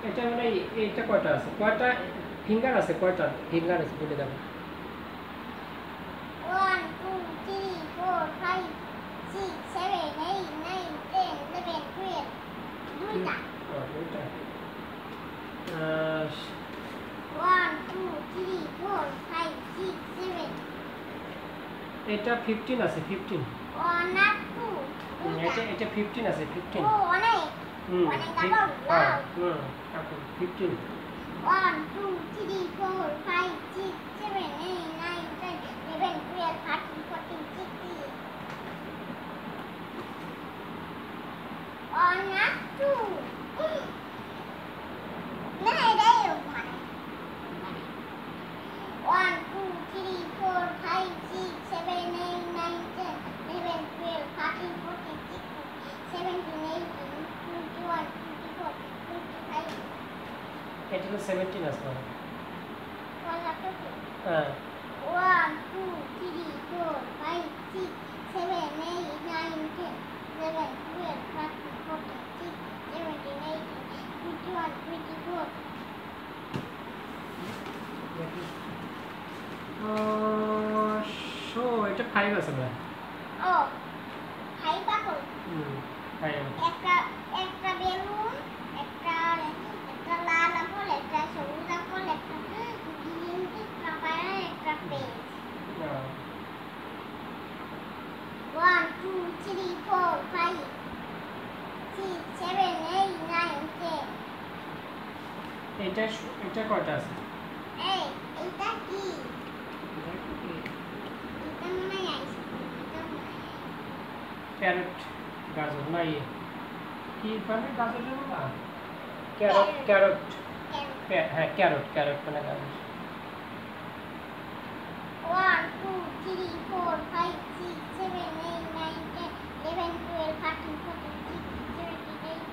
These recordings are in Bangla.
এটা মানে এইটা কয়টা আছে, কয়টা ফিঙ্গার আছে, কয়টা ফিঙ্গার আছে বলে দাও। 1 2 3 4 5 6 7 8 9 10 11 12 দুইটা দুইটা 1 2 3 4 5 6 7 এটা 15 আছে, 15 1 আর 2 এটা 15 আছে, 15 ও অনেক অনেক কাপড় হ্যাঁ ওয়াও 15 1 2 3 4 5 6 7 8 9 10 11 12 13 14 16 1 আর 2 না এটাই ওখানে 1 2 3 4 5 6 7 8 9 10 11 12 13 14 16 17 18 21 24 25 এটা তো 17 আছে One after two. হ্যাঁ 1 2 3 4 5 6 7 8 9 10 11 12 13 14 16 17 18 21 24 শো এটা 5 আছে না Oh, হাই পাগল একটা একটা বেলুন একটা একটা লাল আপেল একটা সবুজ আপেল একটা গ্রিন পাপায়া একটা পেজ 1 2 3 4 5 6 7 8 9 10 এটা এটা কয়টা আছে এই এটা কি এটা মনে হয় আইসক্রিম এটা মনে হয় ক্যারট গাজর না কি মানে গাজর না ক্যারট ক্যারট হ্যাঁ ক্যারট ক্যারট মানে গাজর 1 2 3 4 5 6 7 8 9 10 11 12 13 14 16 17 18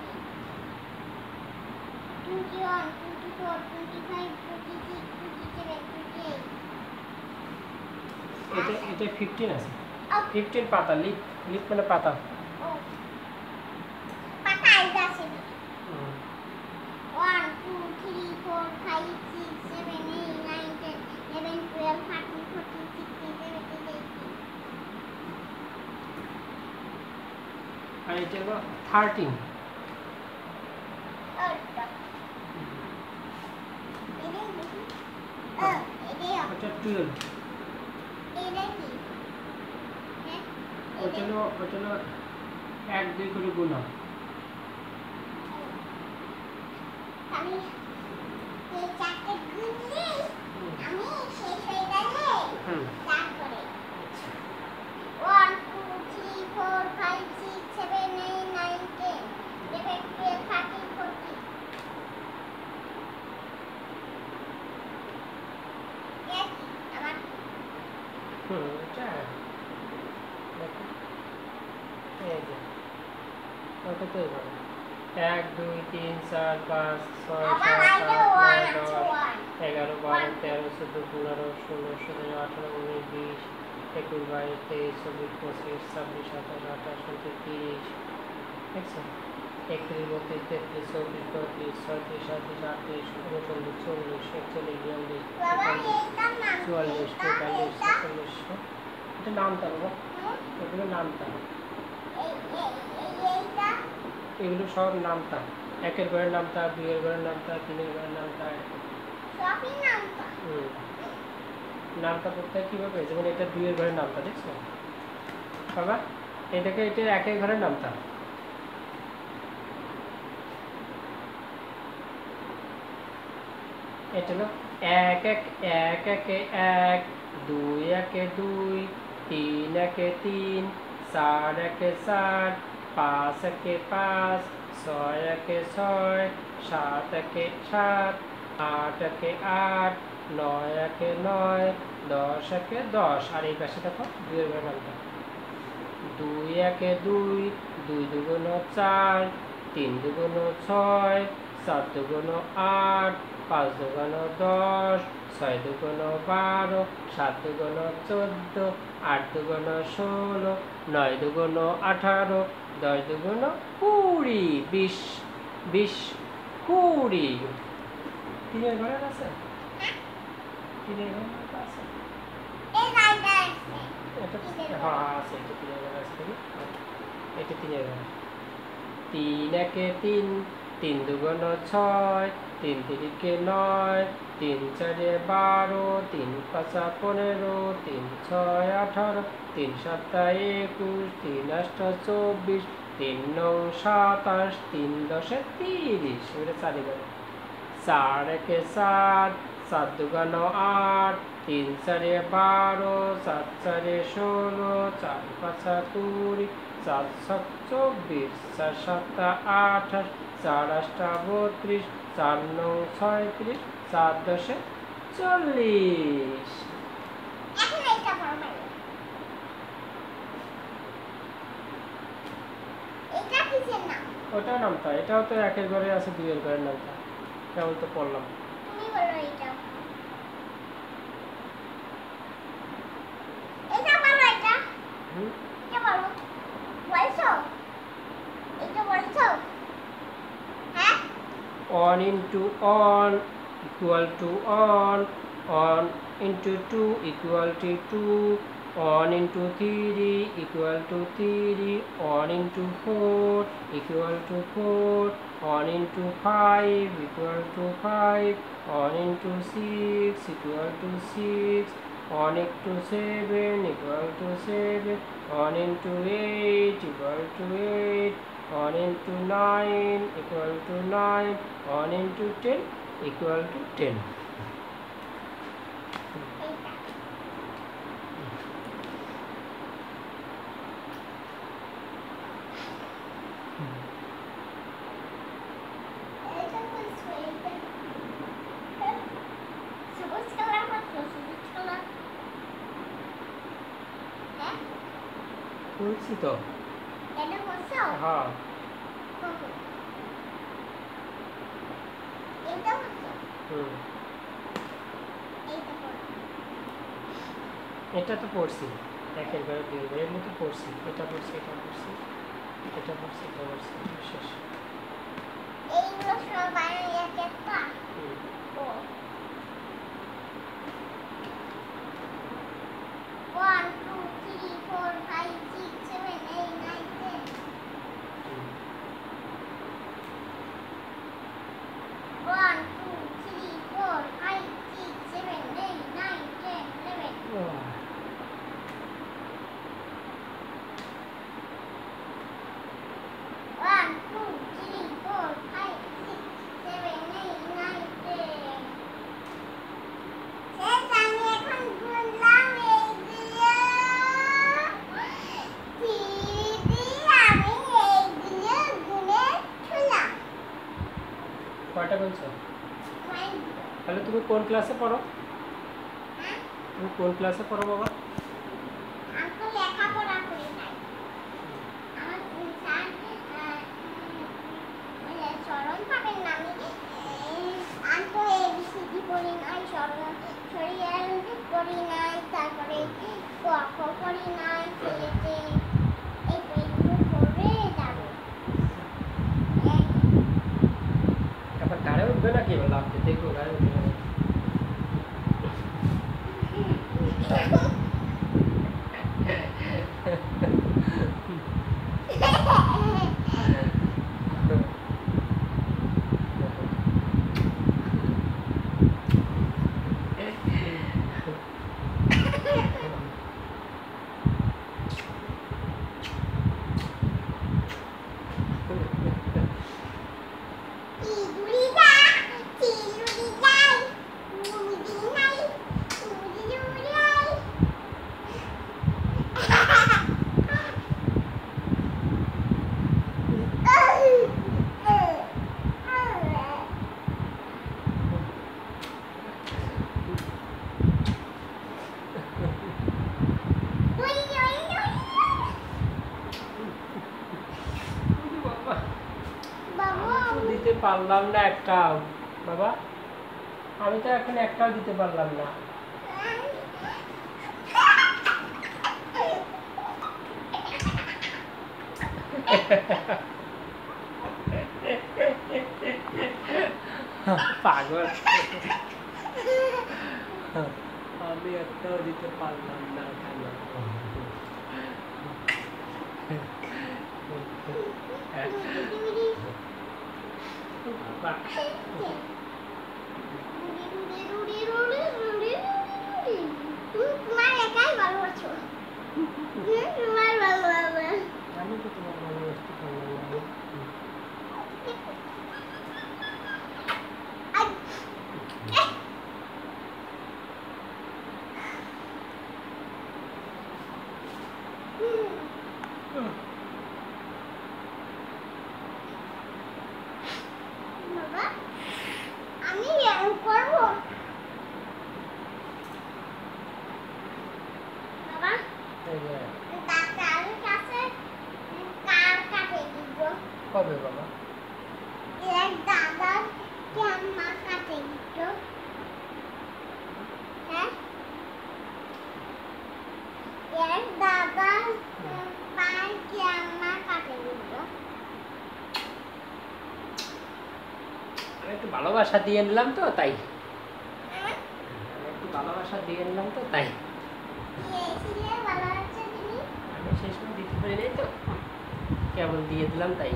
21 24 25 26 27 28 এটা 15 আছে Oh. 15 পাতা লিপ লিপ মানে পাতা Oh. পাতা আইদা আছে 1 2 3 4 5 6 7 8 9 10 11 12 13 14 16 17 18 আর এটা হলো 13 ওটা 12 ওটা হলো 1 2 করে গুণা এটা দেখো এই যে ওটা তো এইভাবে 1 2 3 4 5 6 7 8 9 10 11 12 13 14 15 16 17 18 19 20 21 22 23 24 25 26 27 28 29 30 দেখছো 31 32 33 34 35 36 37 38 39 40 41 42 43 44 45 এটা নামটা বাবা এগুলো নামটা এগুলো সব নামতা একের ঘরের নামতা দুইয়ের ঘরের নামতা তিনের ঘরের নামতা নামতা পড়তে কিভাবে যেমন এটা দুইয়ের ঘরের নামতা দেখছো বাবা এটাকে এটা একের ঘরের নামতা এটা হলো 1 1 1 একে 1 2 একে 2 3 একে 3 4 একে 4 5 একে 5 6 একে 6 7 একে 7 8 একে 8 9 একে 9 10 একে 10 আর এই পাশে দেখো দুইয়ের ঘরের নামতা 2 একে 2 2 দুগুণ 4 3 দুগুণ 6 4 দুগুণ 8 5 দুগুণ 10 6 দুগুণ 12 7 দুগুণ 14 8 দুগুণ 16 9 দুগুণ 18 10 দুগুণ 20 20 20 20 তিনের ঘরের আছে তিনের ঘরের আছে এই লাইনটা আছে এটা হ্যাঁ আছে এটা তিনের ঘর আছে এটা তিনের ঘর 3 একে 3 3 দুগুণ 6 3 তিরিকে 9 3 চারে 12 3 পাঁচা 15 3 ছয় 18 3 সাতা 21 3 আষ্টা 24 3 নং 27 3 দশে 30 এবারে চারি ঘরে 4 একে 4 7 দুগুণ 8 3 চারে 12 7 চারে 16 4 পাঁচা 20 4 সাত 24 4 সাতা 28 4 আষ্টা 32 4 নং 36 4 দশে 40 এখন এটা পড়ো এটা কিসের নাম ওটার নামটা এটাও তো একের ঘরে আছে দুইয়ের ঘরের নামটা কেবল তো পড়লাম তুমি বলো এটা এটা বলো এটা এটা বলো বলছো এটা বলছো হ্যাঁ on into on equal to on into 2 equal to 2 on into 3 equal to 3 on into 4 equal to 4 on into 5 equal to 5 on into 6 equal to 6 on into 7 equal to 7 on into 8 equal to 8 on into 9 equal to 9 on into 10 equal to 10 এটা বলছো এটা সবুজ কালার করছো সবুজ কালার হ্যাঁ বলছি তো এটা বলছো হ্যাঁ এটা বলছো হুম এইটা পড়ো এটা তো পড়ছি একের ঘরে দুই ঘরের মতো পড়ছি এটা পড়ছি এটা পড়ছি এটা পড়ছি এটা পড়ছি শেষ এইগুলো সবাই এক একটা হুম। ও 1 2 3 4 5 6 7 8 9 10 1 2 3 4 5 6 7 8 9 10 11 আহ, 1 2 3 4 5 6 7 8 9 10 শেষ আমি এখন গুনলাম এইগুলো আমি এইগুলো গুনে ছুলাম কয়টা বলছো তাহলে তুমি কোন ক্লাসে পড়ো তুমি কোন ক্লাসে পড়ো বাবা আমি তো লেখাপড়া করি নাই আমার স্মরণ পাবেন না আমি তো এবিসিডি পড়ি নাই সরিয়াল পড়ি নাই তারপরে ক খ পড়ি নাই ছেলেতে এই বইগুলো পড়ে যাবে তারপর গাড়ি উঠবে নাকি এবার লাভতে দেখবো গাড়ি উঠবে না দিতে পারলাম না একটাও বাবা আমি তো এখন একটাও দিতে পারলাম না পাগল আমি একটাও দিতে পারলাম না কেন তোমার একাই ভালোবাসো তোমার ভালোবাসা আমি তো তোমার ভালোবাসতে পারলাম না বাবা আমি করব বাবা ডাক্তার কাছে কার কাছে দিব কবে বাবা এক দাদা কে আমার কাছে দিব হ্যাঁ এক দাদা পার কে আমার কাছে দিব আমি একটু ভালোবাসা দিয়ে নিলাম তো তাই একটু ভালোবাসা দিয়ে নিলাম তো তাই আমি সেই সময় দিতে পারি নাই তো কেবল দিয়ে দিলাম তাই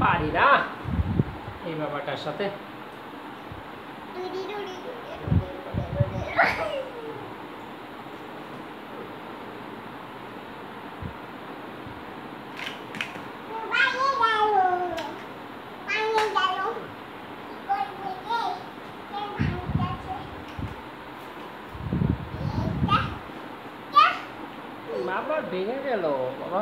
পারি না এই বাবাটার সাথে আবার ভেঙে গেল বাবা